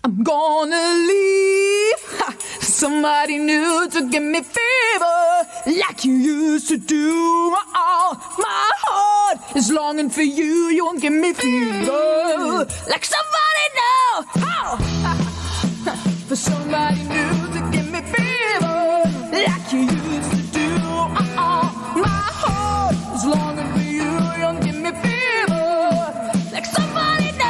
I'm gonna leave somebody new to give me fever like you used to do. Oh, my heart is longing for you. You won't give me fever like somebody new. Oh, for somebody new to give me fever like you used to do. Oh, my heart is longing for you. You won't give me fever like somebody new.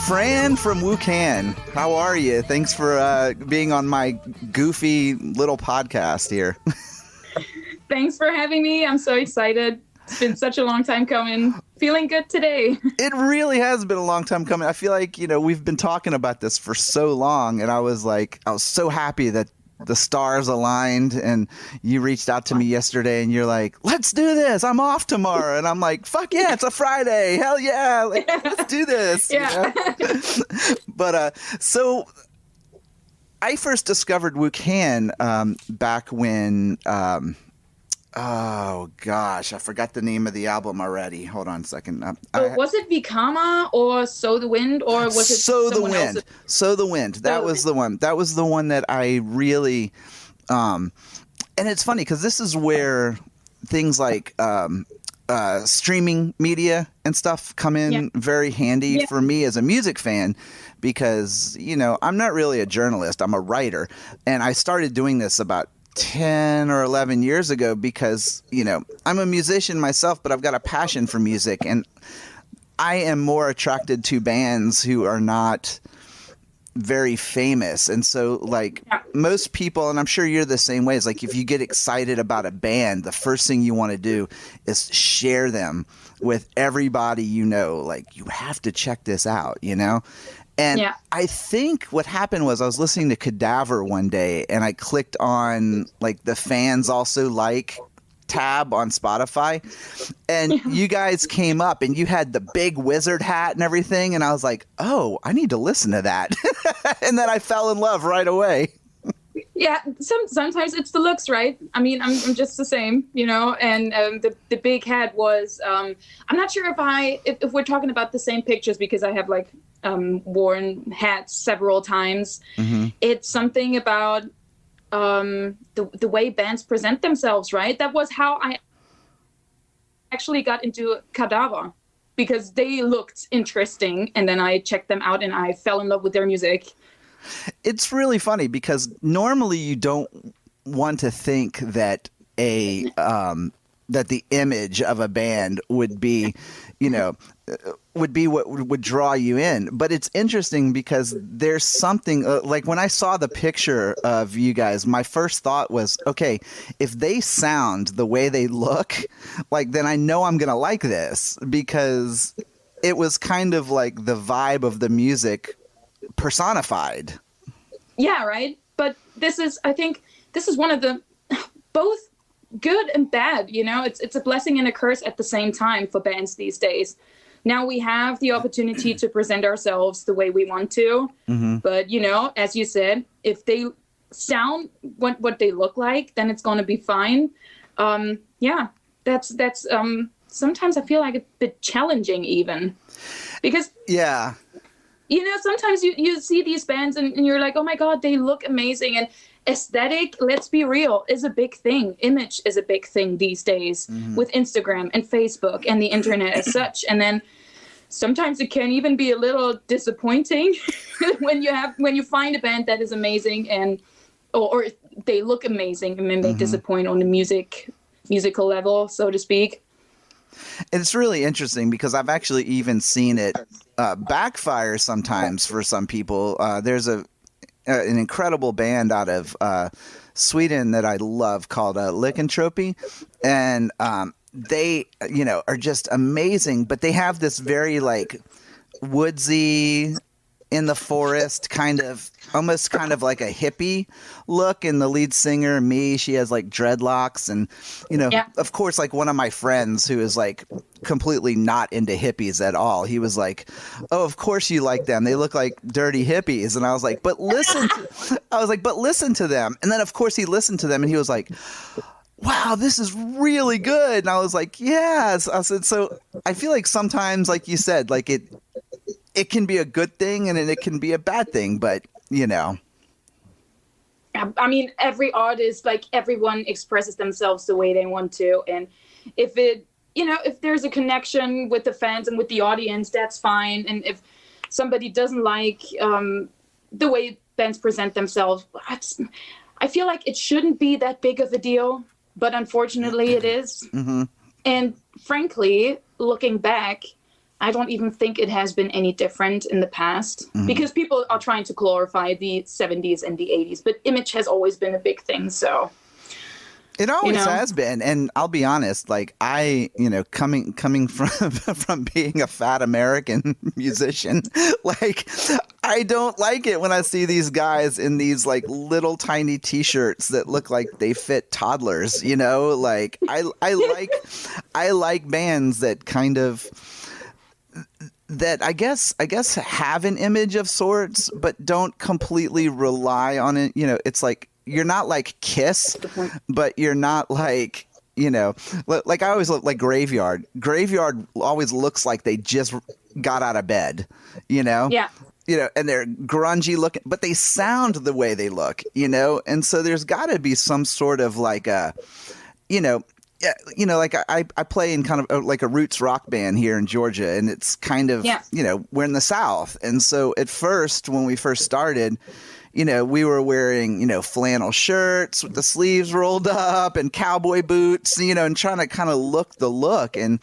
Fran from Wucan, how are you? Thanks for being on my goofy little podcast here. Thanks for having me. I'm so excited. It's been such a long time coming. Feeling good today. It really has been a long time coming. I feel like, we've been talking about this for so long, and I was so happy that the stars aligned and you reached out to me yesterday and you're like, let's do this. I'm off tomorrow. And I'm like, fuck yeah, it's a Friday. Hell yeah. Like, let's do this. Yeah. But so I first discovered Wucan back when oh gosh, I forgot the name of the album already. Hold on a second. Was it Vikama or Sow the Wind, or was it Sow the Wind? Else's? Sow the Wind. That was the one. That was the one that I really and it's funny because this is where things like streaming media and stuff come in very handy for me as a music fan, because I'm not really a journalist, I'm a writer, and I started doing this about 10 or 11 years ago because, I'm a musician myself, but I've got a passion for music, and I am more attracted to bands who are not very famous. And so most people, and I'm sure you're the same way, is like if you get excited about a band, the first thing you want to do is share them with everybody like you have to check this out, And I think what happened was I was listening to Cadaver one day and I clicked on the fans also tab on Spotify, and you guys came up and you had the big wizard hat and everything. And I was like, oh, I need to listen to that. And then I fell in love right away. Yeah, sometimes it's the looks, right? I mean, I'm just the same, and the big hat was, I'm not sure if we're talking about the same pictures, because I have worn hats several times. Mm-hmm. It's something about the way bands present themselves, right? That was how I actually got into Cadaver, because they looked interesting, and then I checked them out and I fell in love with their music. It's really funny because normally you don't want to think that that the image of a band would be, would be what would draw you in. But it's interesting because there's something when I saw the picture of you guys, my first thought was, okay, if they sound the way they look, then I know I'm going to like this, because it was kind of like the vibe of the music personified. Yeah, right. But I think this is one of the both good and bad, it's a blessing and a curse at the same time for bands these days. Now we have the opportunity to present ourselves the way we want to. Mm-hmm. But, as you said, if they sound what they look like, then it's going to be fine. That's sometimes I feel like a bit challenging even, because sometimes you see these bands and you're like, oh my God, they look amazing. And aesthetic, let's be real, is a big thing. Image is a big thing these days, with Instagram and Facebook and the internet as such. And then sometimes it can even be a little disappointing when you find a band that is amazing and or they look amazing, and then they disappoint on the musical level, so to speak. It's really interesting because I've actually even seen it backfire sometimes for some people. There's an incredible band out of Sweden that I love called Lycanthropy, and they are just amazing, but they have this very woodsy, in the forest almost kind of like a hippie look. And the lead singer, she has dreadlocks, and of course, one of my friends who is completely not into hippies at all, he was like, oh, of course you like them, they look like dirty hippies. And I was like, but listen to them. And then of course he listened to them and he was like, wow, this is really good. And I was like, yes. I said, so I feel like sometimes, like you said, like it can be a good thing and it can be a bad thing, but you know. I mean, every artist, like everyone expresses themselves the way they want to. And if if there's a connection with the fans and with the audience, that's fine. And if somebody doesn't like the way bands present themselves, I feel like it shouldn't be that big of a deal. But unfortunately, it is. Mm-hmm. And frankly, looking back, I don't even think it has been any different in the past because people are trying to glorify the 70s and the 80s. But image has always been a big thing. So it always has been. And I'll be honest, like coming from being a fat American musician, like I don't like it when I see these guys in these like little tiny T-shirts that look like they fit toddlers, like I like bands that kind of that I guess have an image of sorts, but don't completely rely on it. It's like you're not like Kiss, but you're not like, like I always look like Graveyard. Graveyard always looks like they just got out of bed, Yeah. And they're grungy looking, but they sound the way they look, and so there's got to be some sort of like a, like I play in kind of like a roots rock band here in Georgia, and it's kind of, we're in the South. And so at first, when we first started, we were wearing, flannel shirts with the sleeves rolled up and cowboy boots, and trying to kind of look the look. And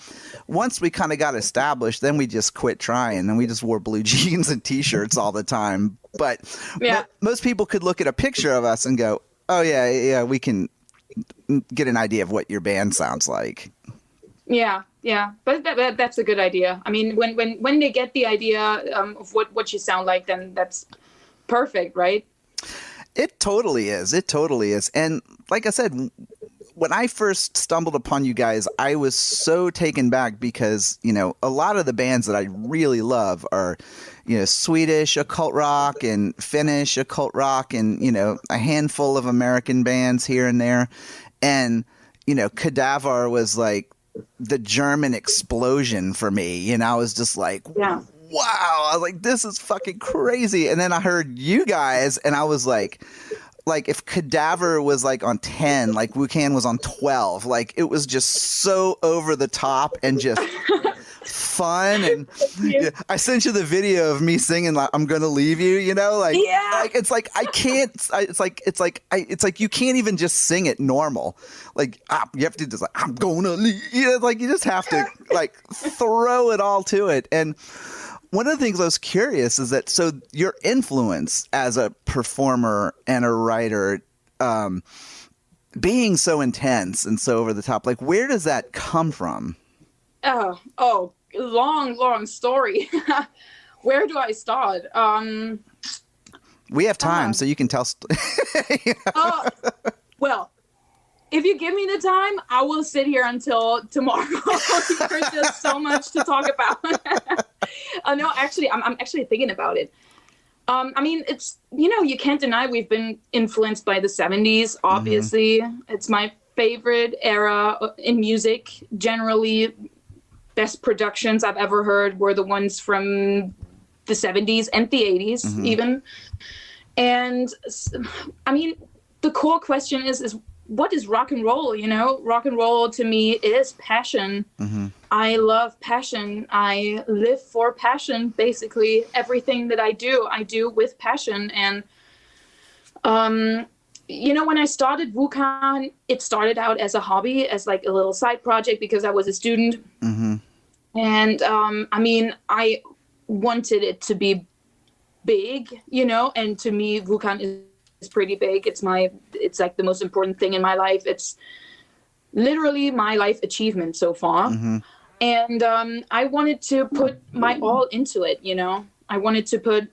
once we kind of got established, then we just quit trying and we just wore blue jeans and T-shirts all the time. But most people could look at a picture of us and go, oh, yeah, we can get an idea of what your band sounds like. Yeah, but that's a good idea. I mean, when they get the idea of what you sound like, then that's perfect, right? It totally is. And like I said, when I first stumbled upon you guys, I was so taken back because, a lot of the bands that I really love are, Swedish occult rock and Finnish occult rock and, a handful of American bands here and there. And, Cadaver was like the German explosion for me. And I was just like, wow. I was like, this is fucking crazy. And then I heard you guys and I was like if Cadaver was like on 10, like Wucan was on 12, like it was just so over the top and just fun. And I sent you the video of me singing like I'm gonna leave you, like it's like I can't. It's like you can't even just sing it normal. Like you have to just like I'm gonna leave. Like you just have to like throw it all to it. And one of the things I was curious is that so your influence as a performer and a writer, being so intense and so over the top, like where does that come from? Oh, long story. Where do I start? We have time, so you can tell. Well, if you give me the time, I will sit here until tomorrow. There's just so much to talk about. No, actually, I'm actually thinking about it. I mean, it's, you can't deny we've been influenced by the 70s, obviously. Mm-hmm. It's my favorite era in music. Generally, best productions I've ever heard were the ones from the 70s and the 80s, even. And, I mean, the core question is what is rock and roll? Rock and roll to me is passion. Mm-hmm. I love passion. I live for passion. Basically, everything that I do with passion. And, when I started Wucan, it started out as a hobby, as like a little side project because I was a student. Mm-hmm. And, I mean, I wanted it to be big, and to me, Wucan is pretty big. It's like the most important thing in my life. It's literally my life achievement so far. Mm-hmm. And I wanted to put my all into it, I wanted to put,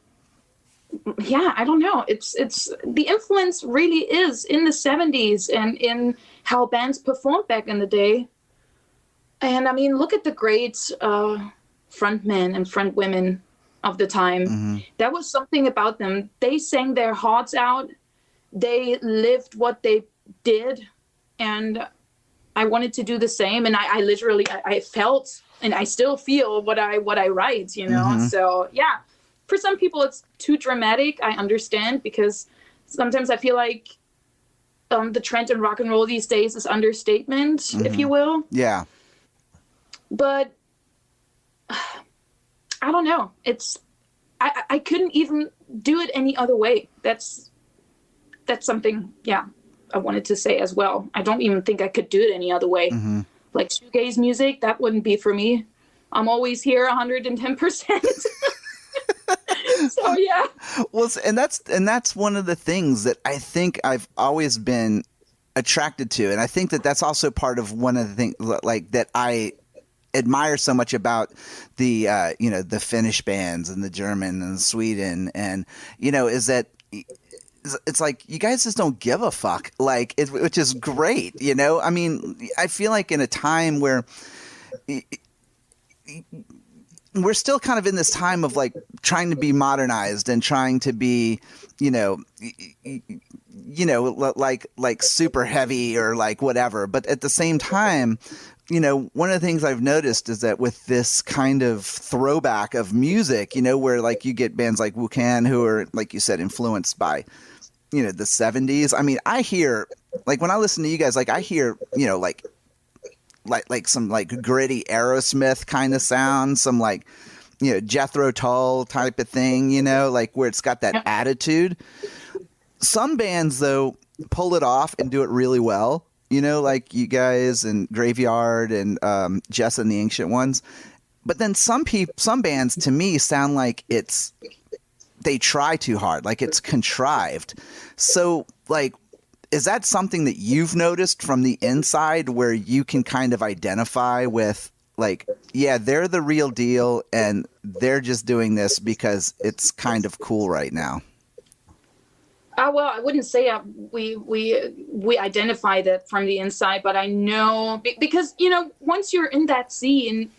I don't know. It's the influence really is in the 70s and in how bands performed back in the day. And I mean, look at the great frontmen and frontwomen of the time. Mm-hmm. That was something about them. They sang their hearts out. They lived what they did. and I wanted to do the same. And I literally, I felt, and I still feel what I write, you know? Mm-hmm. So yeah, for some people it's too dramatic. I understand, because sometimes I feel like the trend in rock and roll these days is understatement, Mm-hmm. if you will. Yeah. But I don't know. I couldn't even do it any other way. That's something, yeah, I wanted to say as well. I don't even think I could do it any other way. Mm-hmm. Like shoegaze music, that wouldn't be for me. I'm always here 110%. So yeah. Well, and that's one of the things that I think I've always been attracted to, and I think that that's also part of one of the things like that I admire so much about the the Finnish bands and the German and Sweden, and is that it's like you guys just don't give a fuck, like which is great. I mean, I feel like in a time where we're still kind of in this time of like trying to be modernized and trying to be, like super heavy or like whatever. But at the same time, one of the things I've noticed is that with this kind of throwback of music, where like you get bands like Wucan who are, like you said, influenced by, the 70s. I mean, I hear, like when I listen to you guys, like I hear, like some like gritty Aerosmith kind of sound, some like Jethro Tull type of thing, like where it's got that attitude. Some bands though pull it off and do it really well, like you guys and Graveyard and Jess and the Ancient Ones. But then some bands to me sound like they try too hard, like it's contrived. So like, is that something that you've noticed from the inside where you can kind of identify with like, yeah, they're the real deal and they're just doing this because it's kind of cool right now? Well, I wouldn't say we identify that from the inside, but I know because, once you're in that scene,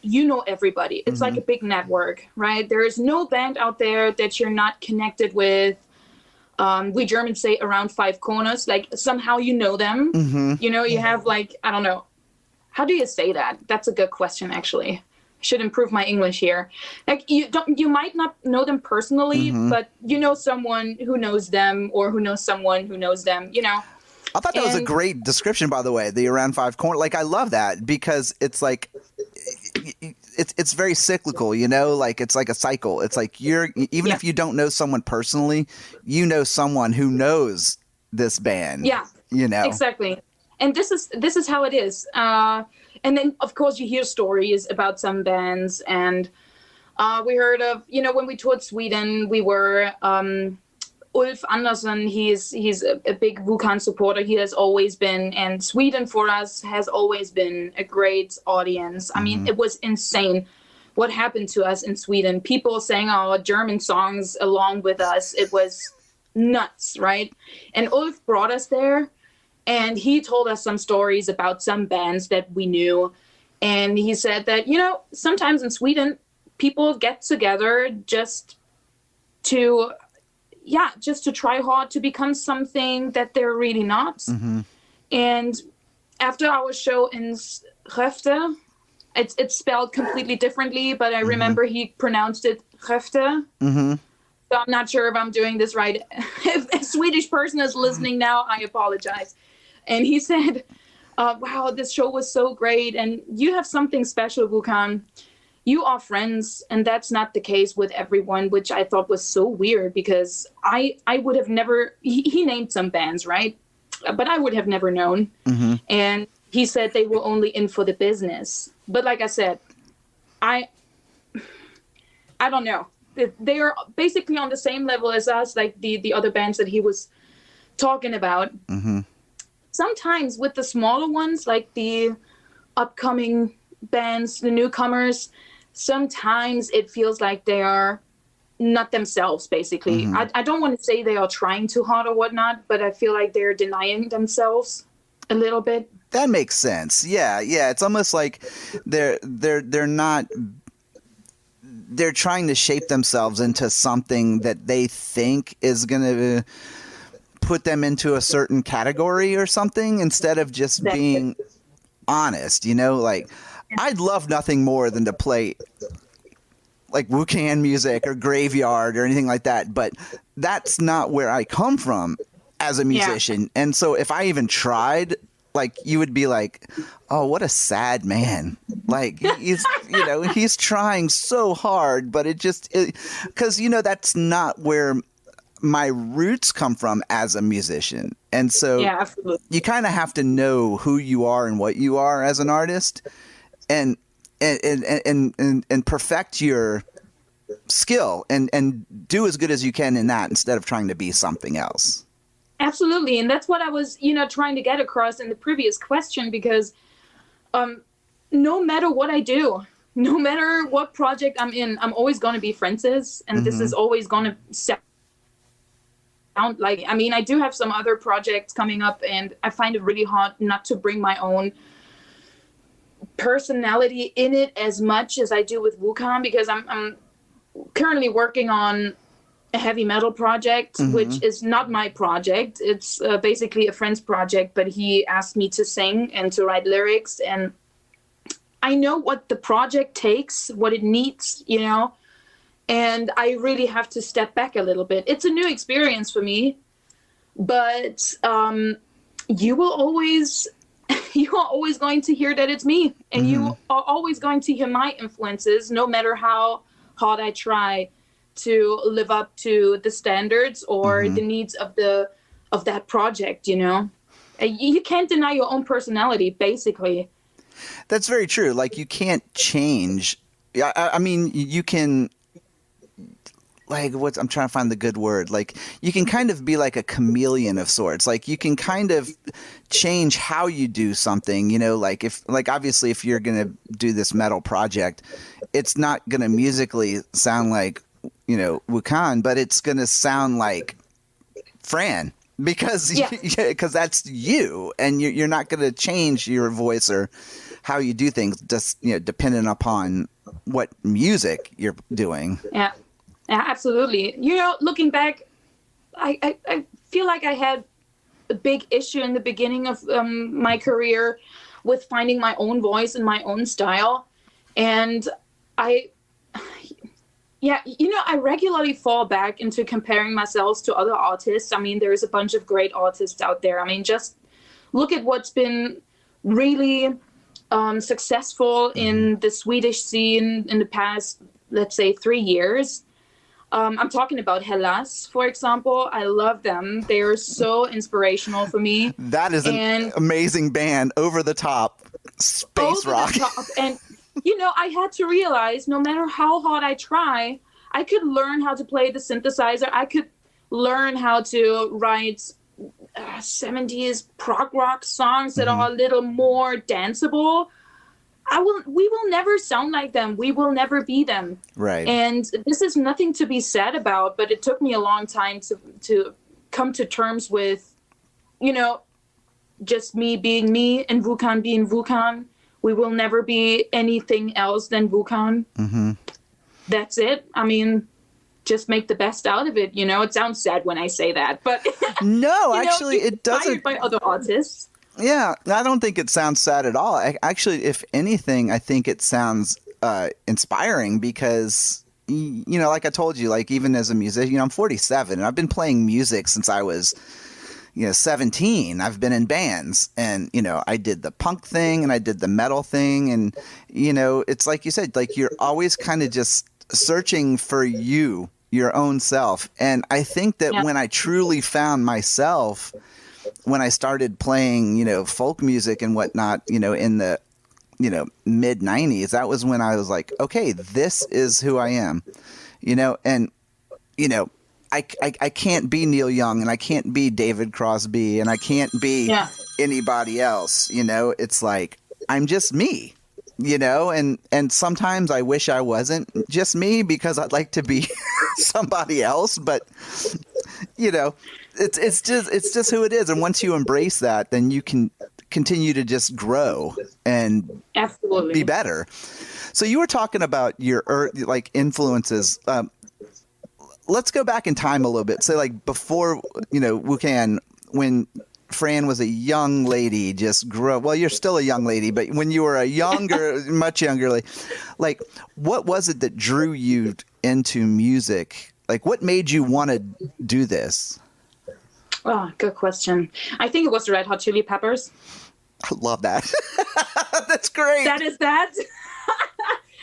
everybody. It's like a big network, right? There is no band out there that you're not connected with. We Germans say around five corners, like somehow them. Mm-hmm. You have like, I don't know. How do you say that? That's a good question, actually. I should improve my English here. Like you might not know them personally, but someone who knows them or who knows someone who knows them, I thought that was a great description, by the way, the around five corner. Like, I love that because it's like, it's very cyclical, like it's like a cycle. It's like if you don't know someone personally, someone who knows this band. Yeah, exactly. And this is how it is. And then of course you hear stories about some bands, and we heard of, when we toured Sweden, we were, Ulf Andersson, he's a big Wucan supporter. He has always been, and Sweden for us has always been a great audience. I mean, it was insane what happened to us in Sweden. People sang our German songs along with us. It was nuts, right? And Ulf brought us there, and he told us some stories about some bands that we knew. And he said that, sometimes in Sweden, people get together just to try hard to become something that they're really not. Mm-hmm. And after our show in Skövde, it's spelled completely differently, but I remember he pronounced it Skövde. Mm-hmm. So I'm not sure if I'm doing this right. If a Swedish person is listening now, I apologize. And he said, wow, this show was so great. And you have something special, Wucan. You are friends, and that's not the case with everyone, which I thought was so weird because I would have never, he named some bands, right? But I would have never known. Mm-hmm. And he said they were only in for the business. But like I said, I don't know. They are basically on the same level as us, like the other bands that he was talking about. Mm-hmm. Sometimes with the smaller ones, like the upcoming bands, the newcomers, sometimes it feels like they are not themselves, basically. Mm-hmm. I don't want to say they are trying too hard or whatnot, but I feel like they're denying themselves a little bit. That makes sense. Yeah. It's almost like they're not. They're trying to shape themselves into something that they think is going to put them into a certain category or something instead of just being honest, you know, like I'd love nothing more than to play like Wucan music or Graveyard or anything like that, but that's not where I come from as a musician. And so if I even tried, like, you would be like, oh, what a sad man. Like, he's, you know, he's trying so hard, but because, you know, that's not where my roots come from as a musician. And so you kind of have to know who you are and what you are as an artist and perfect your skill and do as good as you can in that instead of trying to be something else. Absolutely. And that's what I was, you know, trying to get across in the previous question, because no matter what I do, no matter what project I'm in, I'm always going to be Francis. And this is always going to sound like, I mean, I do have some other projects coming up, and I find it really hard not to bring my own personality in it as much as I do with Wucan, because I'm currently working on a heavy metal project, which is not my project. It's basically a friend's project, but he asked me to sing and to write lyrics. And I know what the project takes, what it needs, you know, and I really have to step back a little bit. It's a new experience for me, but you are always going to hear that it's me, and you are always going to hear my influences, no matter how hard I try to live up to the standards or the needs of that project, you know. You can't deny your own personality, basically. That's very true. Like, you can't change. I mean, you can, like, I'm trying to find the good word. Like, you can kind of be like a chameleon of sorts. Like, you can kind of change how you do something, you know, like obviously if you're going to do this metal project, it's not going to musically sound like, you know, Wucan, but it's going to sound like Fran because that's you, and you're not going to change your voice or how you do things, just, you know, dependent upon what music you're doing. Yeah, absolutely. You know, looking back, I feel like I had a big issue in the beginning of my career with finding my own voice and my own style. And I regularly fall back into comparing myself to other artists. I mean, there's a bunch of great artists out there. I mean, just look at what's been really successful in the Swedish scene in the past, let's say, 3 years. I'm talking about Hellas, for example. I love them. They are so inspirational for me. That is an amazing band, over the top, space rock. And, you know, I had to realize no matter how hard I try, I could learn how to play the synthesizer. I could learn how to write 70s prog rock songs that are a little more danceable. We will never sound like them. We will never be them. Right. And this is nothing to be sad about, but it took me a long time to come to terms with, you know, just me being me and Wucan being Wucan. We will never be anything else than Wucan. That's it. I mean, just make the best out of it. You know, it sounds sad when I say that, but no, actually, it doesn't. By other artists. Yeah, I don't think it sounds sad at all. Actually, if anything, I think it sounds inspiring because, you know, like I told you, like even as a musician, you know, I'm 47 and I've been playing music since I was, you know, 17. I've been in bands, and, you know, I did the punk thing and I did the metal thing, and, you know, it's like you said, like you're always kind of just searching for your own self. And I think that when I truly found myself, when I started playing, you know, folk music and whatnot, you know, in the, you know, mid 90s, that was when I was like, okay, this is who I am, you know. And, you know, I can't be Neil Young, and I can't be David Crosby, and I can't be anybody else, you know. It's like, I'm just me, you know, and sometimes I wish I wasn't just me because I'd like to be somebody else, but, you know, it's just who it is. And once you embrace that, then you can continue to just grow and absolutely be better. So you were talking about your like influences. let's go back in time a little bit. So like before, Wucan, when Fran was a young lady, just grew up. Well, you're still a young lady, but when you were a much younger lady, like what was it that drew you into music? Like what made you want to do this? Oh, good question. I think it was the Red Hot Chili Peppers. I love that. That's great. That is that.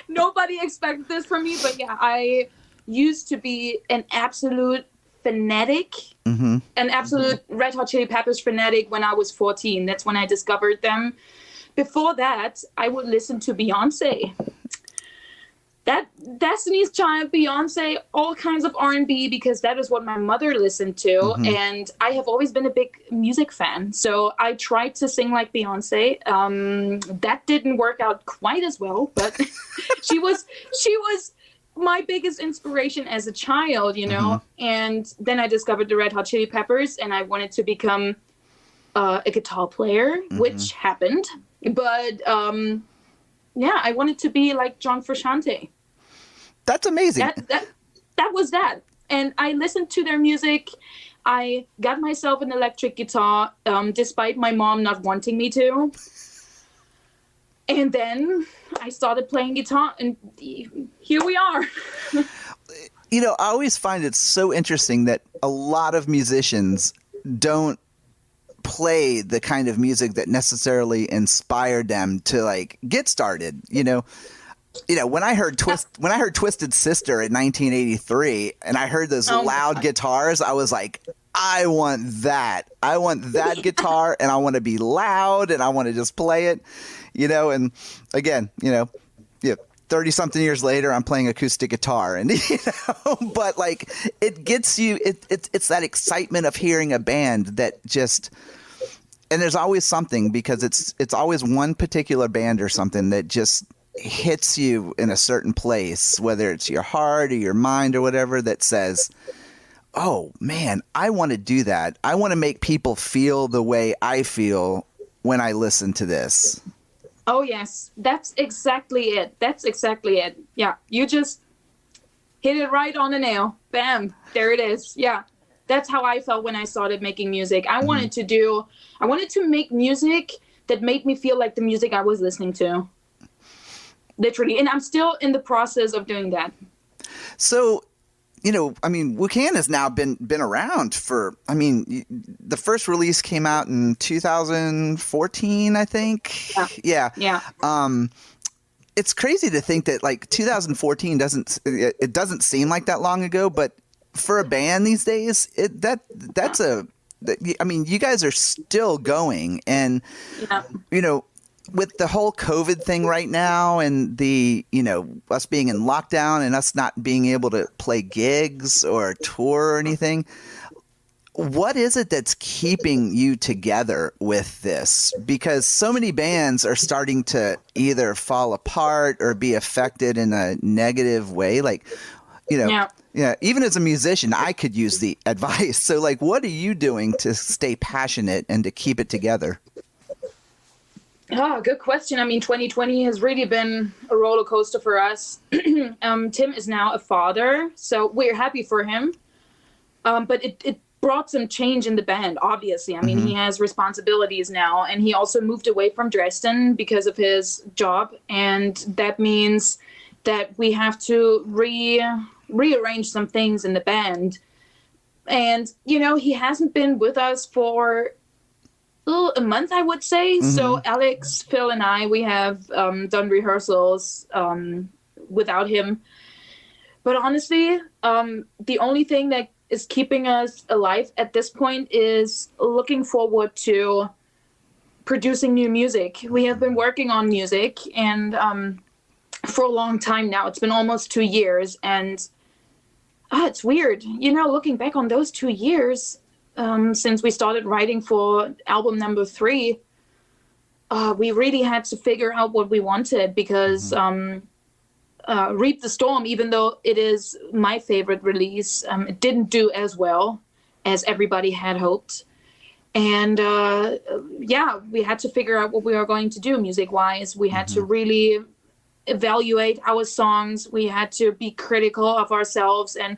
Nobody expected this from me, but yeah, I used to be an absolute fanatic, an absolute Red Hot Chili Peppers fanatic when I was 14. That's when I discovered them. Before that, I would listen to Beyonce. That Destiny's Child, Beyonce, all kinds of R&B, because that is what my mother listened to. And I have always been a big music fan. So I tried to sing like Beyonce. That didn't work out quite as well, but she was my biggest inspiration as a child, And then I discovered the Red Hot Chili Peppers, and I wanted to become a guitar player, which happened. But I wanted to be like John Frusciante. That's amazing. That was that. And I listened to their music. I got myself an electric guitar, despite my mom not wanting me to. And then I started playing guitar, and here we are. I always find it so interesting that a lot of musicians don't play the kind of music that necessarily inspired them to like get started. When I heard Twisted Sister in 1983 and I heard those loud guitars, I was like, I want that. I want that guitar, and I want to be loud, and I want to just play it, and again, 30 something years later, I'm playing acoustic guitar, and but like it gets you, it's that excitement of hearing a band that just, and there's always something, because it's always one particular band or something that just hits you in a certain place, whether it's your heart or your mind or whatever, that says, oh man, I want to do that. I want to make people feel the way I feel when I listen to this. Oh yes, that's exactly it. Yeah, you just hit it right on the nail. Bam, there it is. Yeah, that's how I felt when I started making music. I wanted to make music that made me feel like the music I was listening to. Literally, and I'm still in the process of doing that. So, Wucan has now been around for, the first release came out in 2014, I think. Yeah. It's crazy to think that like 2014 doesn't seem like that long ago, but for a band these days, you guys are still going, and with the whole COVID thing right now, and the, us being in lockdown and us not being able to play gigs or tour or anything, what is it that's keeping you together with this? Because so many bands are starting to either fall apart or be affected in a negative way. Like, even as a musician, I could use the advice. So like, what are you doing to stay passionate and to keep it together? Oh, good question. 2020 has really been a roller coaster for us. Tim is now a father, so we're happy for him. But it brought some change in the band, obviously. He has responsibilities now, and he also moved away from Dresden because of his job. And that means that we have to rearrange some things in the band. And, he hasn't been with us for a month, I would say. So Alex, Phil, and we have done rehearsals without him. But honestly, the only thing that is keeping us alive at this point is looking forward to producing new music. We have been working on music, and for a long time now. It's been almost 2 years, and it's weird. Looking back on those 2 years, since we started writing for album number 3, we really had to figure out what we wanted, because Reap the Storm, even though it is my favorite release, it didn't do as well as everybody had hoped. And we had to figure out what we were going to do music-wise. We had to really evaluate our songs. We had to be critical of ourselves, and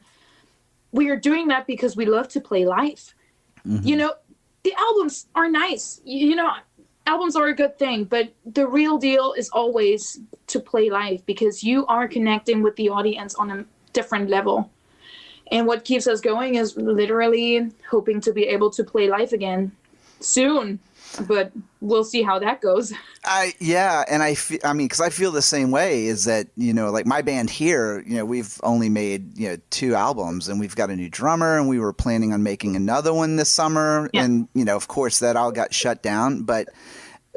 we are doing that because we love to play live. You know, the albums are nice. You know, albums are a good thing, but the real deal is always to play live because you are connecting with the audience on a different level. And what keeps us going is literally hoping to be able to play live again soon. But we'll see how that goes. I mean, because I feel the same way. Is that, you know, like my band here, you know, we've only made, you know, 2 albums, and we've got a new drummer, and we were planning on making another one this summer, and you know, of course, that all got shut down. But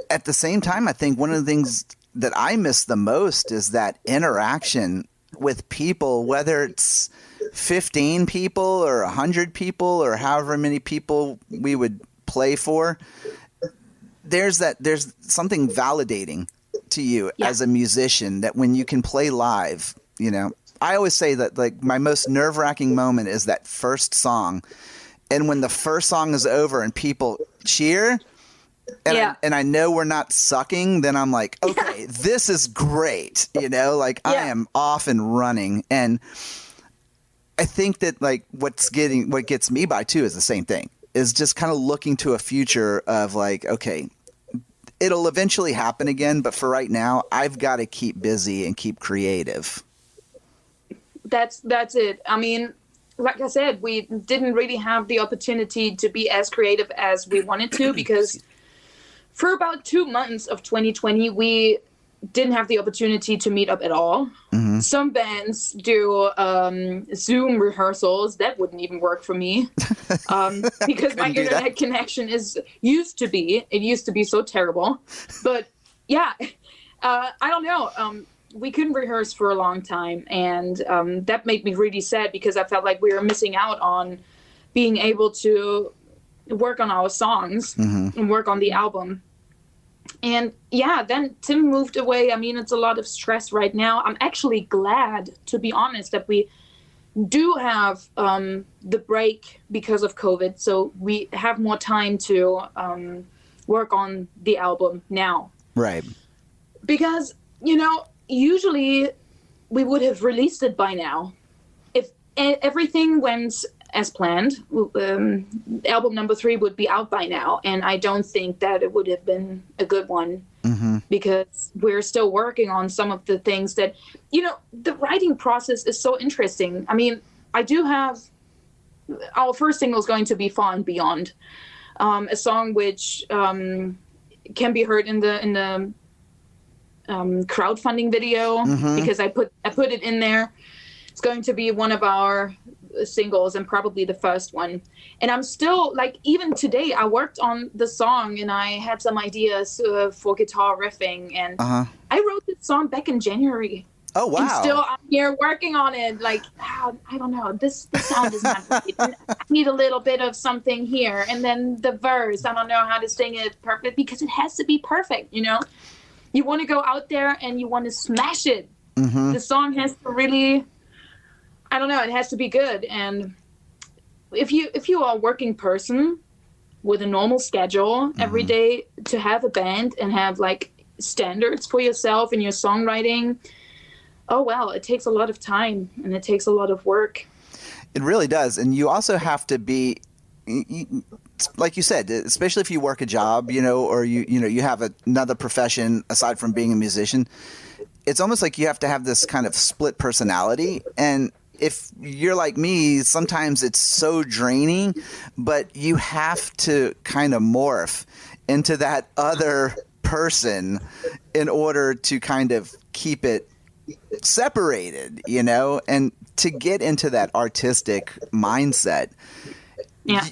at the same time, I think one of the things that I miss the most is that interaction with people, whether it's 15 people or 100 people or however many people we would play for. There's something validating to you as a musician that when you can play live, you know, I always say that like my most nerve-wracking moment is that first song. And when the first song is over and people cheer and I know we're not sucking, then I'm like, okay, this is great. You know, like I am off and running. And I think that like what gets me by too is the same thing. Is just kind of looking to a future of like, okay, it'll eventually happen again, but for right now, I've got to keep busy and keep creative. That's it. I mean, like I said, we didn't really have the opportunity to be as creative as we wanted to because for about 2 months of 2020, we didn't have the opportunity to meet up at all. Mm-hmm. Some bands do Zoom rehearsals. That wouldn't even work for me because my internet connection used to be so terrible. But yeah, I don't know. We couldn't rehearse for a long time, and that made me really sad because I felt like we were missing out on being able to work on our songs and work on the album. And yeah, then Tim moved away. I mean, it's a lot of stress right now. I'm actually glad, to be honest, that we do have the break because of COVID. So we have more time to work on the album now. Right. Because, you know, usually we would have released it by now. If everything went as planned, album number 3 would be out by now. And I don't think that it would have been a good one because we're still working on some of the things that, you know, the writing process is so interesting. I mean, I do have, our first single is going to be Far and Beyond, a song which can be heard in the crowdfunding video because I put it in there. It's going to be one of our singles and probably the first one. And I'm still like, even today I worked on the song and I had some ideas for guitar riffing and I wrote this song back in January. Oh wow. And still I'm here working on it. Like, I don't know, this sound is not right. I need a little bit of something here. And then the verse, I don't know how to sing it perfect because it has to be perfect, you know? You want to go out there and you want to smash it. The song has to really, I don't know, it has to be good. And if you are a working person with a normal schedule every day, to have a band and have like standards for yourself in your songwriting, oh well, it takes a lot of time and it takes a lot of work. It really does. And you also have to be, like you said, especially if you work a job, you know, or you have another profession aside from being a musician, it's almost like you have to have this kind of split personality. And if you're like me, sometimes it's so draining, but you have to kind of morph into that other person in order to kind of keep it separated, you know, and to get into that artistic mindset. Yeah.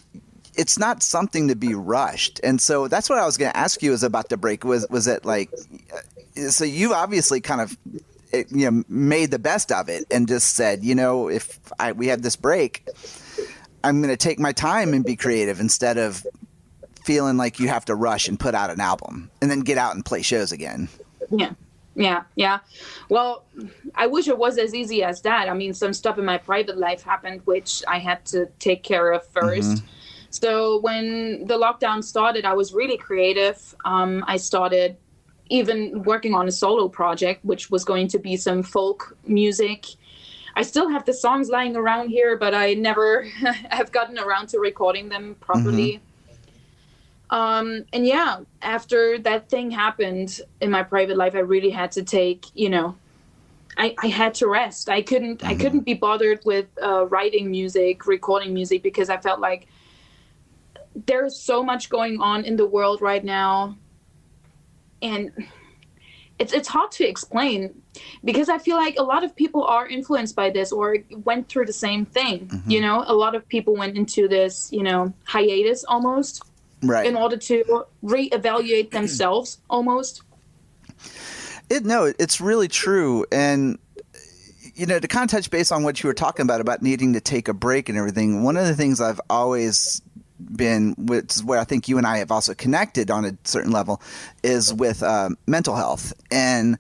It's not something to be rushed. And so that's what I was going to ask you is about the break. Was it like, so you obviously kind of, you know, made the best of it and just said, you know, if we have this break, I'm going to take my time and be creative instead of feeling like you have to rush and put out an album and then get out and play shows again. Yeah. Well, I wish it was as easy as that. I mean, some stuff in my private life happened, which I had to take care of first. So when the lockdown started, I was really creative. I started even working on a solo project, which was going to be some folk music. I still have the songs lying around here, but I never have gotten around to recording them properly. And yeah, after that thing happened in my private life, I really had to take, I had to rest. I couldn't be bothered with writing music, recording music, because I felt like there's so much going on in the world right now. And it's hard to explain, because I feel like a lot of people are influenced by this or went through the same thing. A lot of people went into this, hiatus almost. Right. In order to reevaluate themselves almost. It's really true. And, to kind of touch base on what you were talking about needing to take a break and everything, one of the things I've always been, which is where I think you and I have also connected on a certain level, is with mental health. And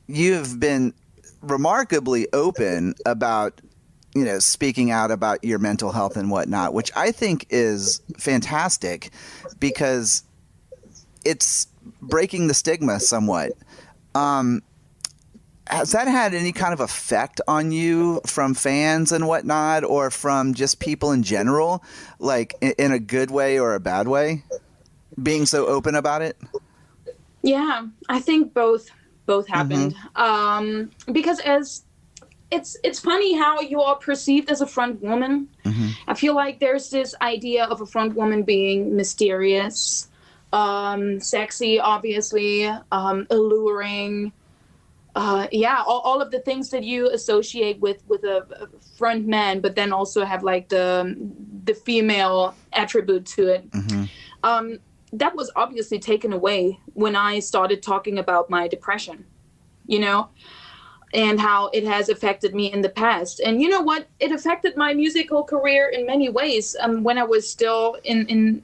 you've been remarkably open about speaking out about your mental health and whatnot, which I think is fantastic because it's breaking the stigma somewhat. Has that had any kind of effect on you from fans and whatnot, or from just people in general, like in a good way or a bad way, being so open about it? Yeah, I think both happened. Because it's funny how you are perceived as a front woman. I feel like there's this idea of a front woman being mysterious, sexy, obviously, alluring. All of the things that you associate with a front man, but then also have like the female attribute to it. That was obviously taken away when I started talking about my depression, and how it has affected me in the past. And you know what? It affected my musical career in many ways. When I was still in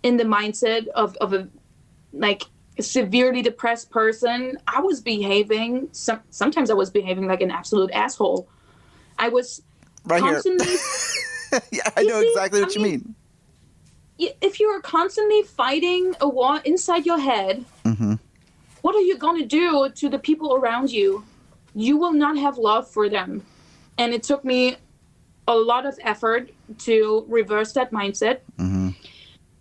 the mindset of a severely depressed person, I was behaving. Sometimes I was behaving like an absolute asshole. I was right constantly. Here. Yeah, I know exactly what you mean. If you are constantly fighting a war inside your head, what are you going to do to the people around you? You will not have love for them. And it took me a lot of effort to reverse that mindset.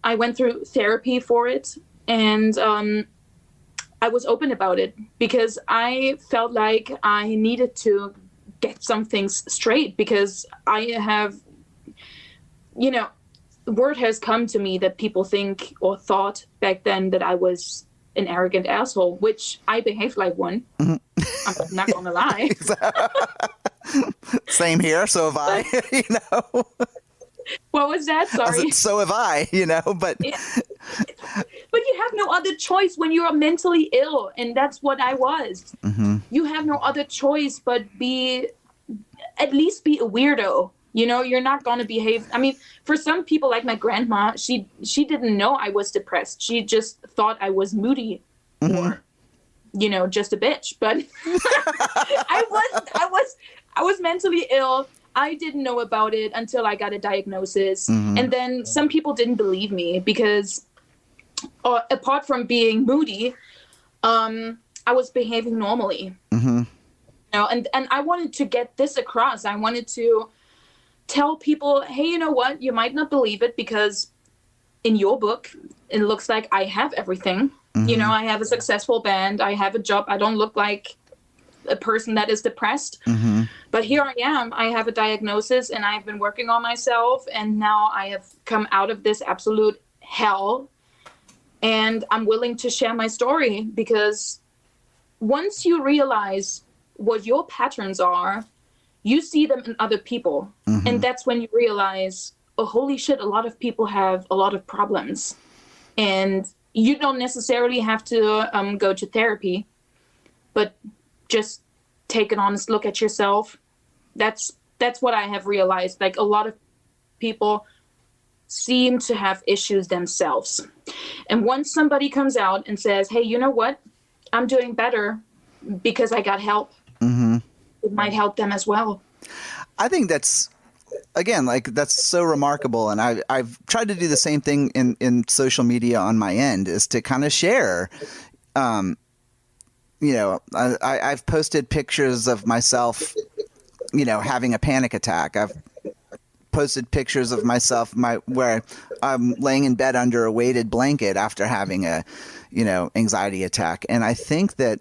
I went through therapy for it, and I was open about it because I felt like I needed to get some things straight, because I have, word has come to me that people think or thought back then that I was an arrogant asshole, which I behaved like one. I'm not gonna lie. Same here. So have I. What was that? Sorry. So have I. But but you have no other choice when you are mentally ill, and that's what I was. You have no other choice but at least be a weirdo. You're not going to behave. I mean, for some people, like my grandma, she didn't know I was depressed. She just thought I was moody or, just a bitch. But I was mentally ill. I didn't know about it until I got a diagnosis. And then some people didn't believe me because apart from being moody, I was behaving normally. And I wanted to get this across. I wanted to tell people, hey, you know what? You might not believe it because in your book, it looks like I have everything. I have a successful band. I have a job. I don't look like a person that is depressed. But here I am. I have a diagnosis and I've been working on myself. And now I have come out of this absolute hell. And I'm willing to share my story, because once you realize what your patterns are, you see them in other people. And that's when you realize, oh, holy shit, a lot of people have a lot of problems. And you don't necessarily have to go to therapy, but just take an honest look at yourself. That's what I have realized. Like, a lot of people seem to have issues themselves. And once somebody comes out and says, hey, you know what? I'm doing better because I got help. It might help them as well. I think that's, again, that's so remarkable. And I've tried to do the same thing in social media on my end, is to kind of share. I've posted pictures of myself having a panic attack. I've posted pictures of myself where I'm laying in bed under a weighted blanket after having a anxiety attack. And I think that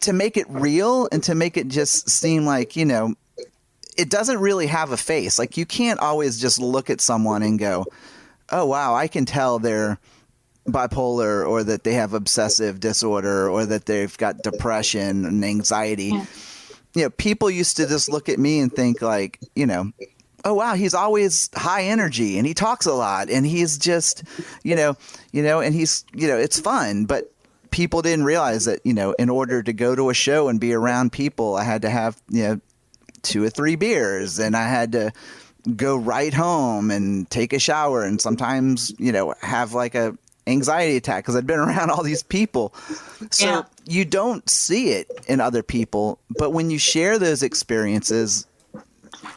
to make it real and to make it just seem like, it doesn't really have a face. Like, you can't always just look at someone and go, oh, wow, I can tell they're bipolar, or that they have obsessive disorder, or that they've got depression and anxiety. Yeah. People used to just look at me and think like, oh, wow, he's always high energy and he talks a lot and he's just, and he's, it's fun. But people didn't realize that, in order to go to a show and be around people, I had to have, 2 or 3 beers, and I had to go right home and take a shower, and sometimes, have like a anxiety attack because I'd been around all these people. So you don't see it in other people, but when you share those experiences,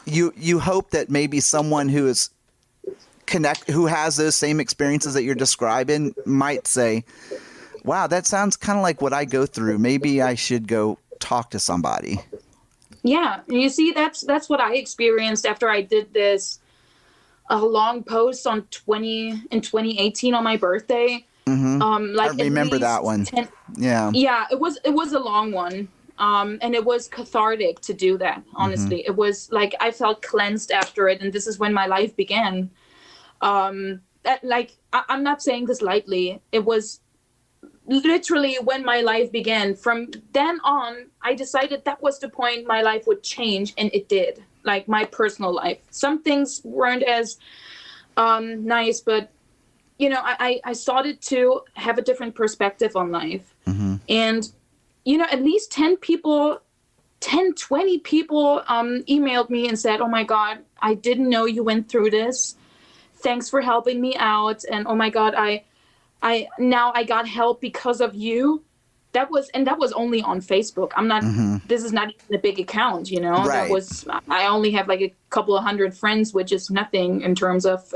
you hope that maybe someone who has those same experiences that you're describing might say, wow, that sounds kind of like what I go through. Maybe I should go talk to somebody. Yeah. And you see, that's what I experienced after I did this long post in 2018 on my birthday. Mm-hmm. I remember that one. Yeah, it was a long one. And it was cathartic to do that. Honestly, It was like I felt cleansed after it, and this is when my life began. I'm not saying this lightly. It was literally when my life began. From then on, I decided that was the point my life would change, and it did. Like my personal life. Some things weren't as nice, but I started to have a different perspective on life. Mm-hmm. And at least 20 people emailed me and said, oh my God, I didn't know you went through this. Thanks for helping me out. And oh my God, I got help because of you. That was only on Facebook. I'm not, this is not even a big account, Right. I only have like a couple of hundred friends, which is nothing in terms of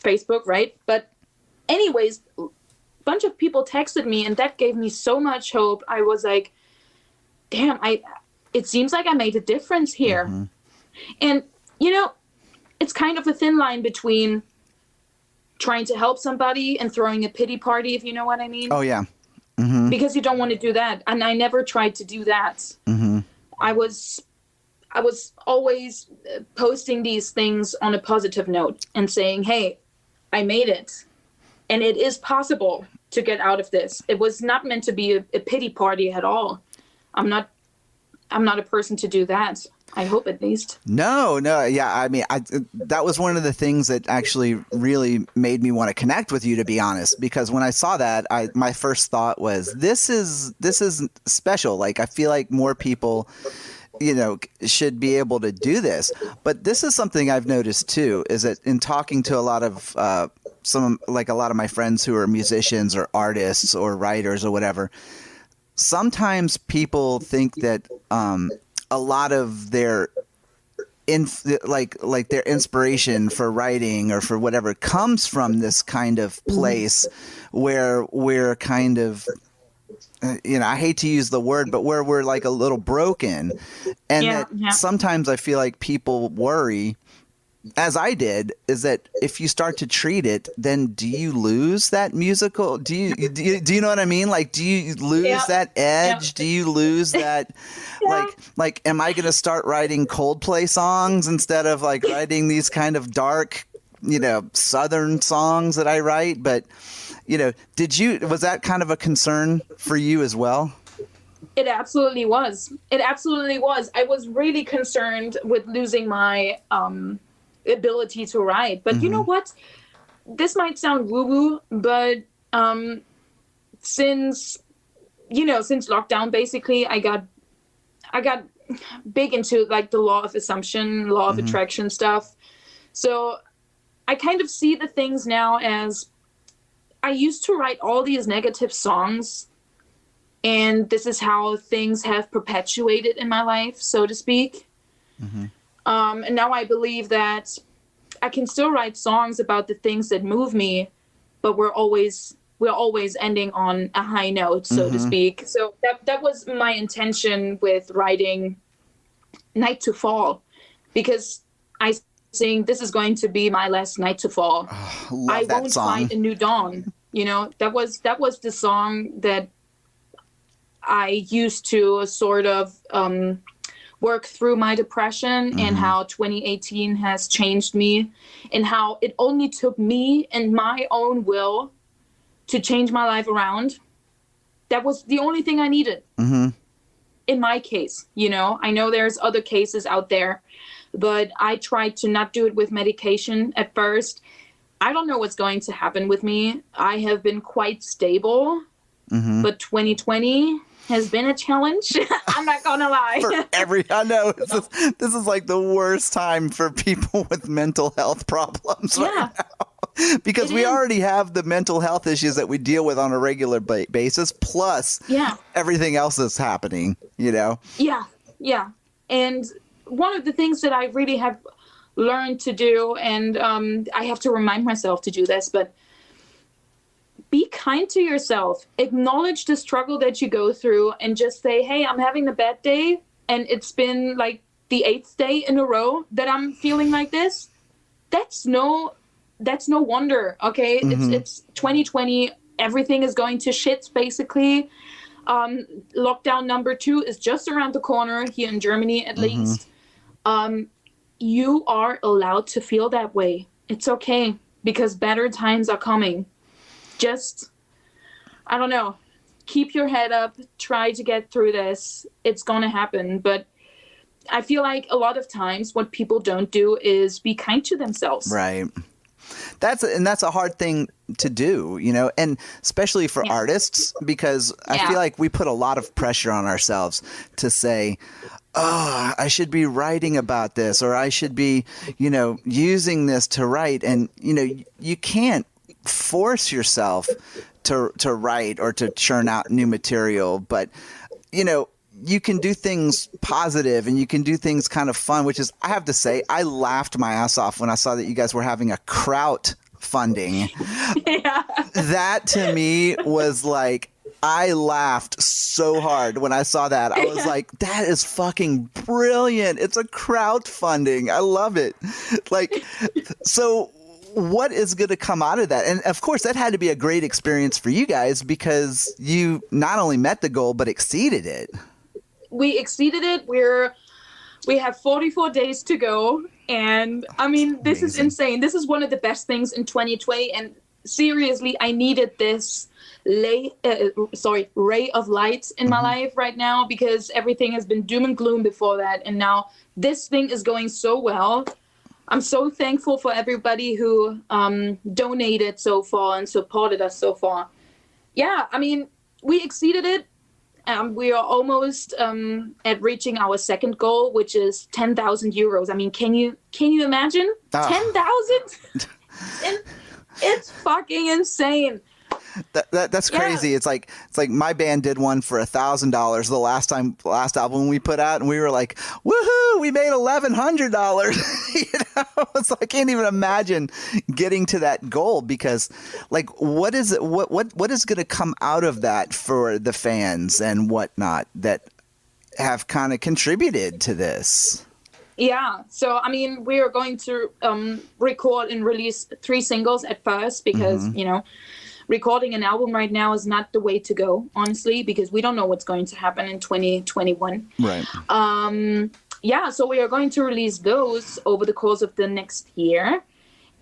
Facebook. Right. But anyways, bunch of people texted me, and that gave me so much hope. I was like, damn, it seems like I made a difference here. Mm-hmm. And it's kind of a thin line between trying to help somebody and throwing a pity party, if you know what I mean. Oh yeah. Mm-hmm. Because you don't want to do that, and I never tried to do that. Mm-hmm. I was always posting these things on a positive note and saying, hey, I made it. And it is possible to get out of this. It was not meant to be a pity party at all. I'm not a person to do that. I hope, at least. No. Yeah. I mean, that was one of the things that actually really made me want to connect with you, to be honest, because when I saw that, my first thought was, this is special. Like, I feel like more people, should be able to do this. But this is something I've noticed too, is that in talking to a lot of a lot of my friends who are musicians or artists or writers or whatever, sometimes people think that a lot of their their inspiration for writing or for whatever comes from this kind of place where we're kind of, I hate to use the word, but where we're like a little broken. And sometimes I feel like people worry, as I did, is that if you start to treat it, then do you lose that musical? Do you know what I mean? Like, do you lose that edge? Do you lose that, like, am I going to start writing Coldplay songs instead of like writing these kind of dark, Southern songs that I write? But, was that kind of a concern for you as well? It absolutely was. I was really concerned with losing my, ability to write, but you know what, this might sound woo-woo, but since lockdown, basically I got big into like the law of assumption, law of attraction stuff. So I kind of see the things now as, I used to write all these negative songs, and this is how things have perpetuated in my life, so to speak. And now I believe that I can still write songs about the things that move me, but we're always ending on a high note, so to speak. So that was my intention with writing night to fall, because I sing, this is going to be my last night to fall. Love I that won't song. find a new dawn. That was the song that I used to sort of work through my depression, and how 2018 has changed me, and how it only took me and my own will to change my life around. That was the only thing I needed. In my case, I know there's other cases out there, but I tried to not do it with medication at first. I don't know what's going to happen with me. I have been quite stable, but 2020 has been a challenge. I'm not gonna lie. I know this is like the worst time for people with mental health problems right now, because we already have the mental health issues that we deal with on a regular basis, plus everything else that's happening. Yeah. And one of the things that I really have learned to do, and I have to remind myself to do this, but be kind to yourself. Acknowledge the struggle that you go through, and just say, hey, I'm having a bad day, and it's been like the 8th day in a row that I'm feeling like this. That's no wonder, okay? It's 2020. Everything is going to shit, basically. Lockdown number 2 is just around the corner here in Germany, at least. You are allowed to feel that way. It's okay, because better times are coming. Just, I don't know, keep your head up, try to get through this. It's going to happen. But I feel like a lot of times what people don't do is be kind to themselves. Right. That's a hard thing to do, and especially for artists, because I feel like we put a lot of pressure on ourselves to say, oh, I should be writing about this, or I should be, using this to write. And, you can't force yourself to write or to churn out new material, but you can do things positive, and you can do things kind of fun, which is, I have to say, I laughed my ass off when I saw that you guys were having a crowdfunding. That to me was like, I laughed so hard when I saw that. I was like, that is fucking brilliant. It's a crowdfunding. I love it. Like, so what is going to come out of that? And of course, that had to be a great experience for you guys, because you not only met the goal, but exceeded it. We exceeded it. We have 44 days to go. And I mean, this is insane. This is one of the best things in 2020. And seriously, I needed this ray of light in my life right now, because everything has been doom and gloom before that. And now this thing is going so well. I'm so thankful for everybody who donated so far and supported us so far. Yeah, I mean, we exceeded it. We are almost at reaching our second goal, which is 10,000 euros. I mean, can you imagine? 10,000? It's fucking insane. That's crazy. Yeah. It's like my band did one for $1,000 the last album we put out, and we were like, woohoo, we made $1,100. So I can't even imagine getting to that goal, because like, what is going to come out of that for the fans and whatnot that have kind of contributed to this? Yeah, so I mean, we are going to record and release 3 singles at first, because recording an album right now is not the way to go, honestly, because we don't know what's going to happen in 2021. Right. So we are going to release those over the course of the next year.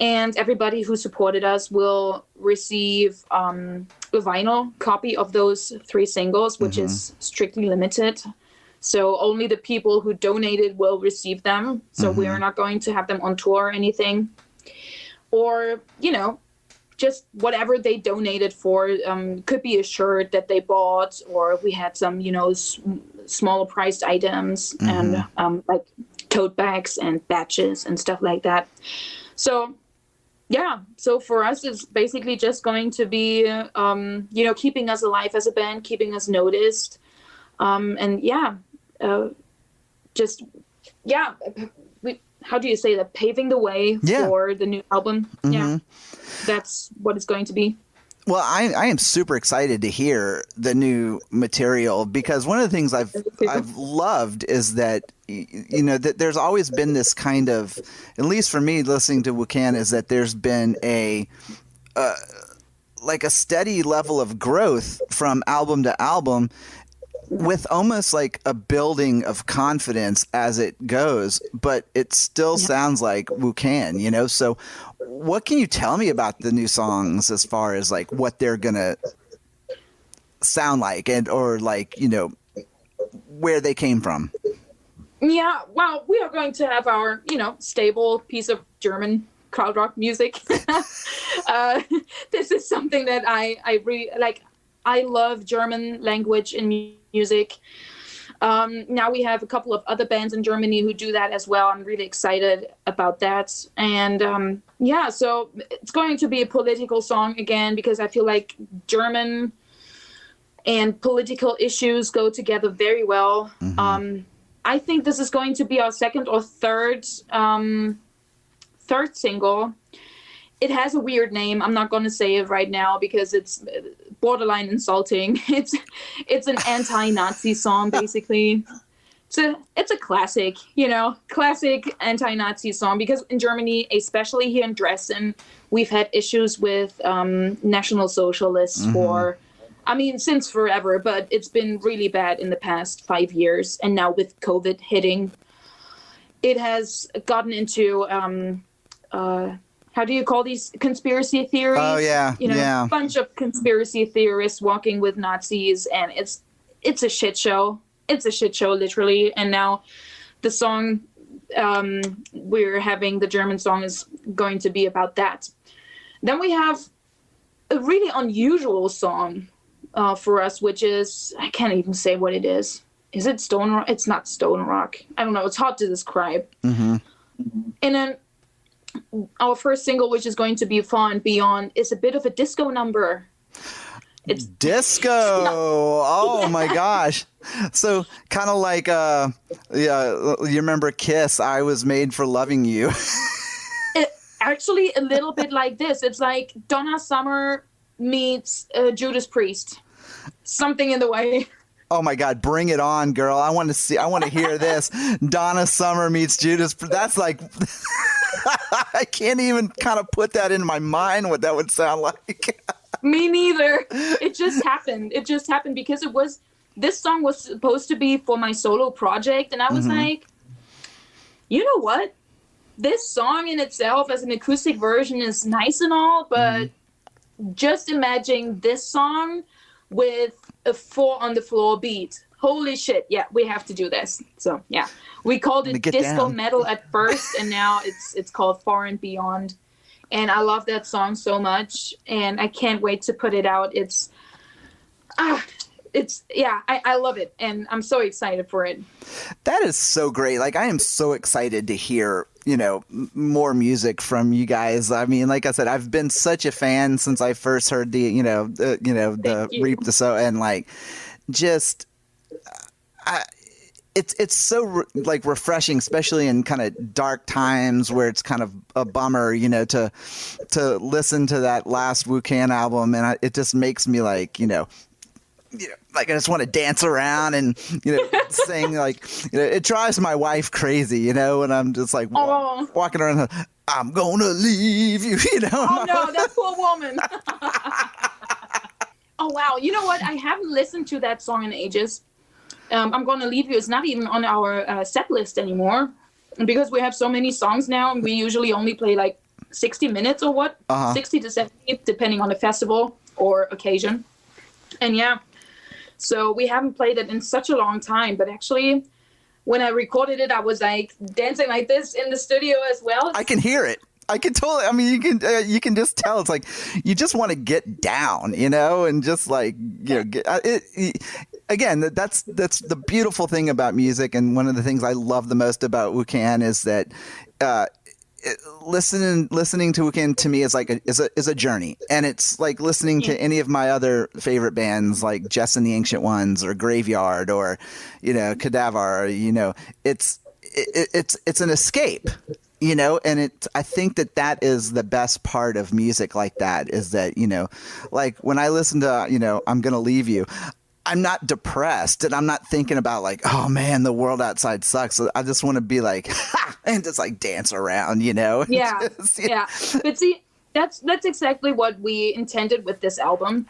And everybody who supported us will receive a vinyl copy of those 3 singles, which is strictly limited. So only the people who donated will receive them. So we are not going to have them on tour or anything. Or, just whatever they donated for, could be a shirt that they bought, or we had some, smaller priced items and like tote bags and badges and stuff like that. So, yeah. So for us, it's basically just going to be, keeping us alive as a band, keeping us noticed. How do you say that? Paving the way for the new album. Yeah. That's what it's going to be. Well, I am super excited to hear the new material, because one of the things I've loved is that, you know, that there's always been this kind of, at least for me listening to Wucan, is that there's been like a steady level of growth from album to album, with almost like a building of confidence as it goes, but it still sounds like Wucan, you know? So what can you tell me about the new songs as far as like what they're going to sound like, and, or like, you know, where they came from? Yeah, well, we are going to have our, you know, stable piece of German krautrock music. This is something that I really like. I love German language and music. Now we have a couple of other bands in Germany who do that as well. I'm really excited about that. And yeah, so it's going to be a political song again, because I feel like German and political issues go together very well. Mm-hmm. I think this is going to be our second or third single. It has a weird name. I'm not going to say it right now because it's borderline insulting. It's an anti-Nazi song, basically. It's a classic, you know, classic anti-Nazi song, because in Germany, especially here in Dresden, we've had issues with National Socialists for, I mean, since forever, but it's been really bad in the past 5 years. And now with COVID hitting, it has gotten into how do you call these conspiracy theories? Oh, yeah. You know, a bunch of conspiracy theorists walking with Nazis, and it's a shit show. It's a shit show, literally. And now the song we're having, the German song, is going to be about that. Then we have a really unusual song for us, which is, I can't even say what it is. Is it stone rock? It's not stone rock. I don't know. It's hard to describe. Mm-hmm. And then our first single, which is going to be Far and Beyond, is a bit of a disco number. It's disco. Oh my gosh. So kind of like, yeah, you remember Kiss, I Was Made for Loving You. Actually, a little bit like this. It's like Donna Summer meets Judas Priest. Something in the way. Oh my God, bring it on, girl. I want to hear this. Donna Summer meets Judas. That's like, I can't even kind of put that in my mind what that would sound like. Me neither. It just happened. It just happened because this song was supposed to be for my solo project. And I was like, you know what? This song in itself as an acoustic version is nice and all, but just imagine this song with a 4 on the floor beat. Holy shit. Yeah, we have to do this. So yeah, we called it disco metal at first, and now it's called Far and Beyond. And I love that song so much, and I can't wait to put it out. I love it, and I'm so excited for it. That is so great. Like, I am so excited to hear, you know, more music from you guys. I mean, like I said, I've been such a fan since I first heard the Reap the Soul, and like, just, it's so like refreshing, especially in kind of dark times where it's kind of a bummer, you know, to listen to that last Wucan album, and it just makes me like, like I just want to dance around and, sing, like, it drives my wife crazy, you know, and I'm just like walking around, I'm gonna leave you, you know. Oh no, that poor woman. Oh wow, you know what? I haven't listened to that song in ages. I'm gonna leave you. It's not even on our set list anymore because we have so many songs now, and we usually only play like 60 minutes or what, 60 to 70, depending on the festival or occasion. And yeah. So we haven't played it in such a long time, but actually when I recorded it, I was like dancing like this in the studio as well. I can hear it. I can totally, I mean, you can just tell. It's like, you just want to get down, you know, and just like, again, that's the beautiful thing about music. And one of the things I love the most about Wucan is that, listening to Wucan to me is like is a journey, and it's like listening to any of my other favorite bands like Jess and the Ancient Ones or Graveyard or Cadaver. It's an escape, you know, and I think that is the best part of music like that, is that, you know, like when I listen to, you know, I'm Gonna Leave You, I'm not depressed and I'm not thinking about like, oh man, the world outside sucks. I just want to be like, ha! And just like dance around, you know? Yeah. Just, yeah. But see, that's exactly what we intended with this album.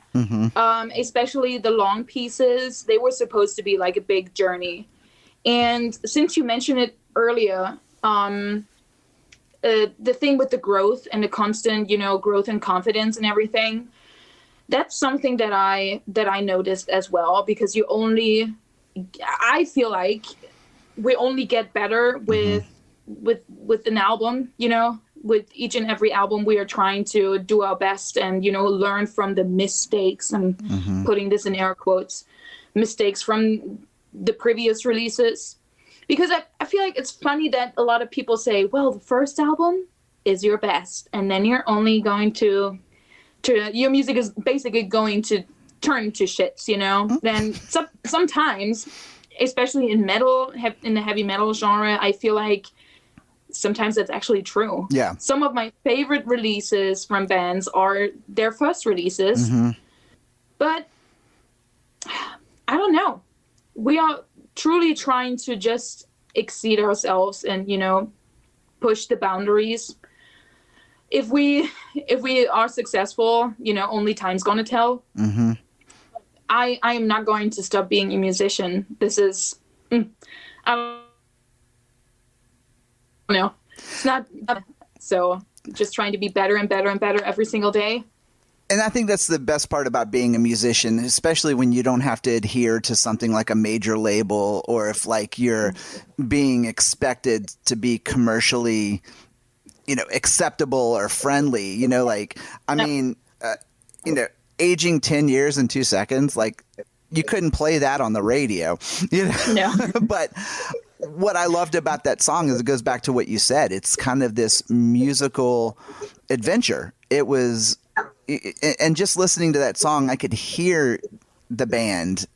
Especially the long pieces. They were supposed to be like a big journey. And since you mentioned it earlier, the thing with the growth and the constant, you know, growth and confidence and everything, that's something that I noticed as well, because I feel like we only get better with an album, you know. With each and every album, we are trying to do our best and, you know, learn from the mistakes, I'm putting this in air quotes, mistakes from the previous releases. Because I feel like it's funny that a lot of people say, well, the first album is your best, and then you're only going to your music is basically going to turn to shits, you know? Then sometimes, especially in metal, in the heavy metal genre, I feel like sometimes that's actually true. Yeah. Some of my favorite releases from bands are their first releases. But I don't know. We are truly trying to just exceed ourselves and, you know, push the boundaries. If we are successful, you know, only time's gonna tell. I am not going to stop being a musician. This is I don't know. It's not so just trying to be better and better and better every single day. And I think that's the best part about being a musician, especially when you don't have to adhere to something like a major label, or if like you're being expected to be commercially, you know, acceptable or friendly, you know, like, I mean, you know, aging 10 years in 2 seconds, like you couldn't play that on the radio, you know? No. But what I loved about that song is it goes back to what you said. It's kind of this musical adventure. It was, and just listening to that song, I could hear the band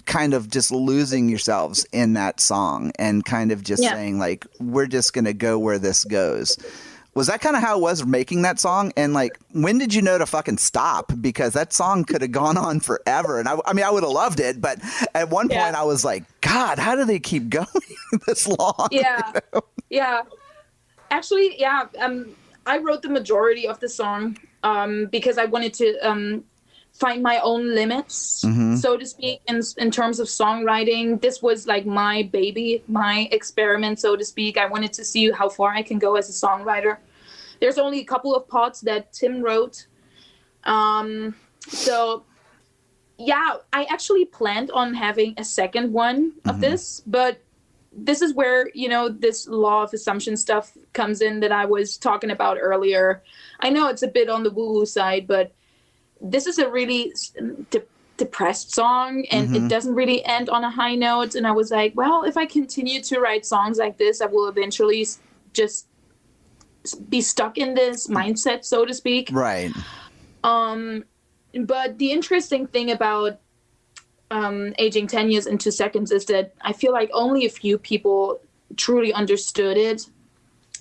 kind of just losing yourselves in that song and kind of just saying like, we're just going to go where this goes. Was that kind of how it was making that song? And like, when did you know to fucking stop? Because that song could have gone on forever. And I mean, I would have loved it. But at one point I was like, God, how do they keep going this long? Yeah. You know? Yeah. Actually, yeah. I wrote the majority of the song because I wanted to find my own limits, so to speak, in terms of songwriting. This was like my baby, my experiment, so to speak. I wanted to see how far I can go as a songwriter. There's only a couple of parts that Tim wrote. So, yeah, I actually planned on having a second one of this, but this is where, you know, this law of assumption stuff comes in that I was talking about earlier. I know it's a bit on the woo-woo side, but this is a really depressed song, and it doesn't really end on a high note. And I was like, well, if I continue to write songs like this, I will eventually just be stuck in this mindset, so to speak. Right. But the interesting thing about aging 10 years in 2 seconds is that I feel like only a few people truly understood it,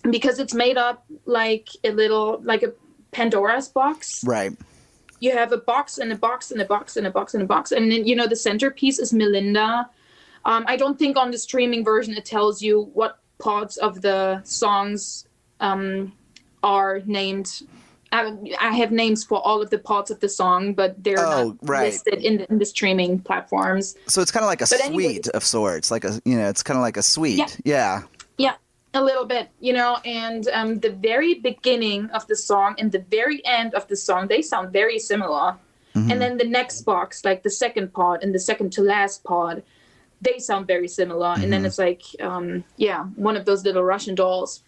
because it's made up like a Pandora's box. Right. You have a box and a box and a box and a box and a box. And then, you know, the centerpiece is Melinda. I don't think on the streaming version it tells you what parts of the songs are named. I have names for all of the parts of the song, but they're not listed in the streaming platforms. So it's kind of like a suite of sorts, like a, you know, it's kind of like a suite. Yeah. A little bit, you know, and the very beginning of the song and the very end of the song, they sound very similar. And then the next box, like the second part and the second to last part, they sound very similar. And then it's like, one of those little Russian dolls.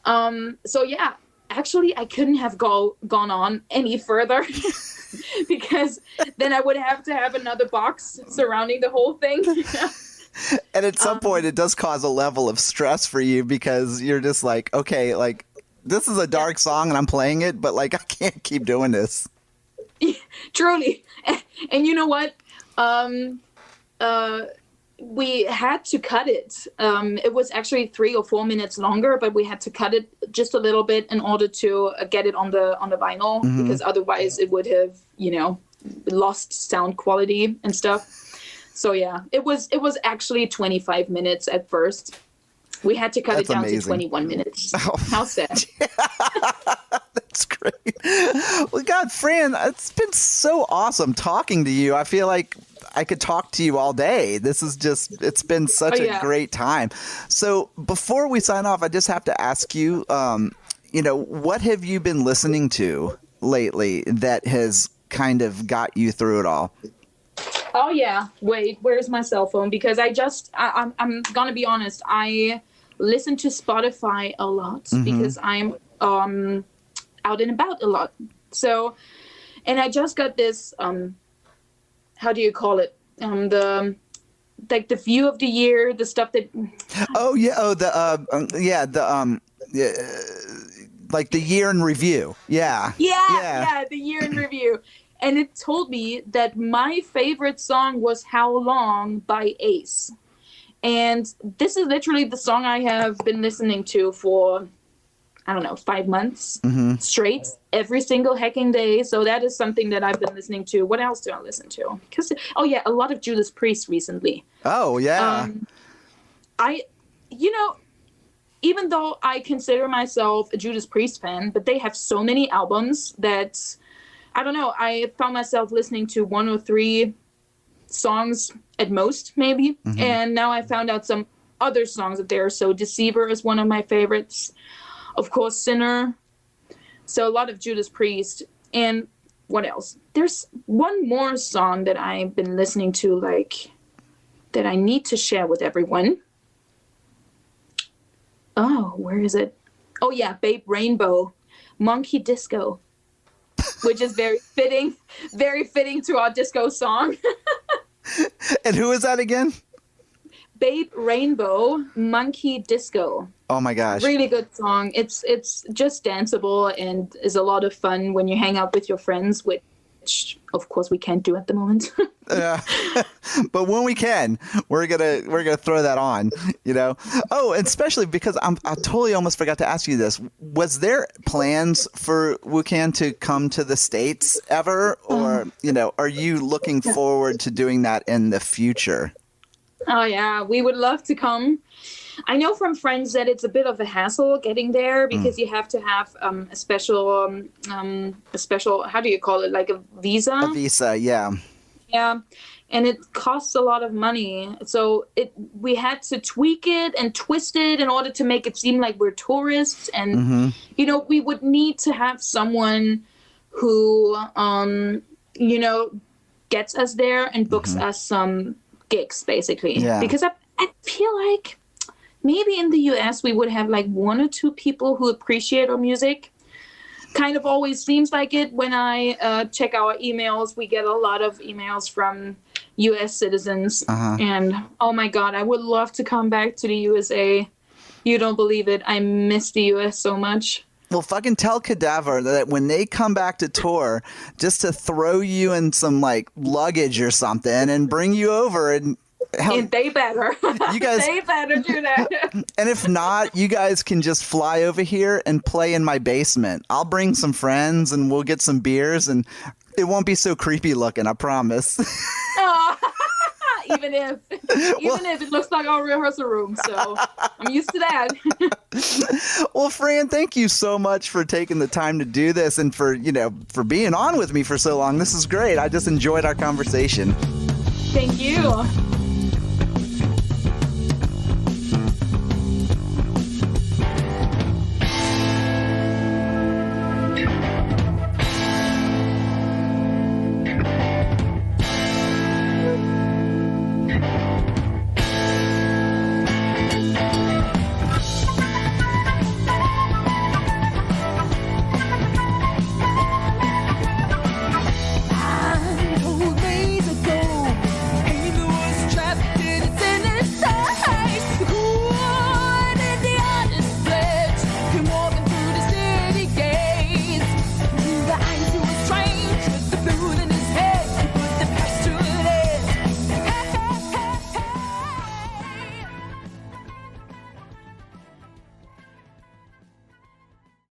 So yeah, actually I couldn't have gone on any further because then I would have to have another box surrounding the whole thing. And at some point it does cause a level of stress for you, because you're just like, okay, like this is a dark song and I'm playing it, but like I can't keep doing this. Truly. And you know what? we had to cut it. It was actually 3 or 4 minutes longer, but we had to cut it just a little bit in order to get it on the vinyl, because otherwise it would have, lost sound quality and stuff. So yeah, it was actually 25 minutes at first. We had to cut it down to 21 minutes. Oh. How sad. That's great. Well, God, Fran, it's been so awesome talking to you. I feel like I could talk to you all day. It's been such a great time. So before we sign off, I just have to ask you, what have you been listening to lately that has kind of got you through it all? Oh yeah. Wait, where's my cell phone? Because I'm gonna be honest. I listen to Spotify a lot because I'm out and about a lot. So, and I just got this. How do you call it? The view of the year, the stuff that. Oh yeah. Oh like the year in review. Yeah. Yeah. The year in review. And it told me that my favorite song was How Long by Ace. And this is literally the song I have been listening to for, 5 months straight, every single hecking day. So that is something that I've been listening to. What else do I listen to? Because, a lot of Judas Priest recently. Oh, yeah. Even though I consider myself a Judas Priest fan, but they have so many albums that... I don't know. I found myself listening to 1 or 3 songs at most, maybe. And now I found out some other songs of theirs. So Deceiver is one of my favorites. Of course, Sinner. So a lot of Judas Priest. And what else? There's one more song that I've been listening to, that I need to share with everyone. Oh, where is it? Oh, yeah. Babe Rainbow. Monkey Disco. Which is very fitting to our disco song. And who is that again? Babe Rainbow, Monkey Disco. Oh my gosh. Really good song. It's just danceable and is a lot of fun when you hang out with your friends, which of course we can't do at the moment. Yeah. But when we can, we're gonna throw that on, Oh, and especially because I totally almost forgot to ask you this. Was there plans for Wucan to come to the States ever? Or, are you looking forward to doing that in the future? Oh yeah, we would love to come. I know from friends that it's a bit of a hassle getting there because you have to have a special, how do you call it? Like a visa? A visa, yeah. Yeah, and it costs a lot of money. So we had to tweak it and twist it in order to make it seem like we're tourists. And, we would need to have someone who, gets us there and books us some gigs, basically. Yeah. Because I feel like maybe in the US we would have 1 or 2 people who appreciate our music. Kind of always seems like it when I check our emails. We get a lot of emails from US citizens. And oh my God, I would love to come back to the USA. You don't believe it. I miss the US so much. Well, fucking tell Cadaver that when they come back to tour, just to throw you in some luggage or something and bring you over and they better. You guys, they better do that. And if not, you guys can just fly over here and play in my basement. I'll bring some friends and we'll get some beers and it won't be so creepy looking, I promise. Even if it looks like our rehearsal room, so I'm used to that. Well, Fran, thank you so much for taking the time to do this and for being on with me for so long. This is great. I just enjoyed our conversation. Thank you.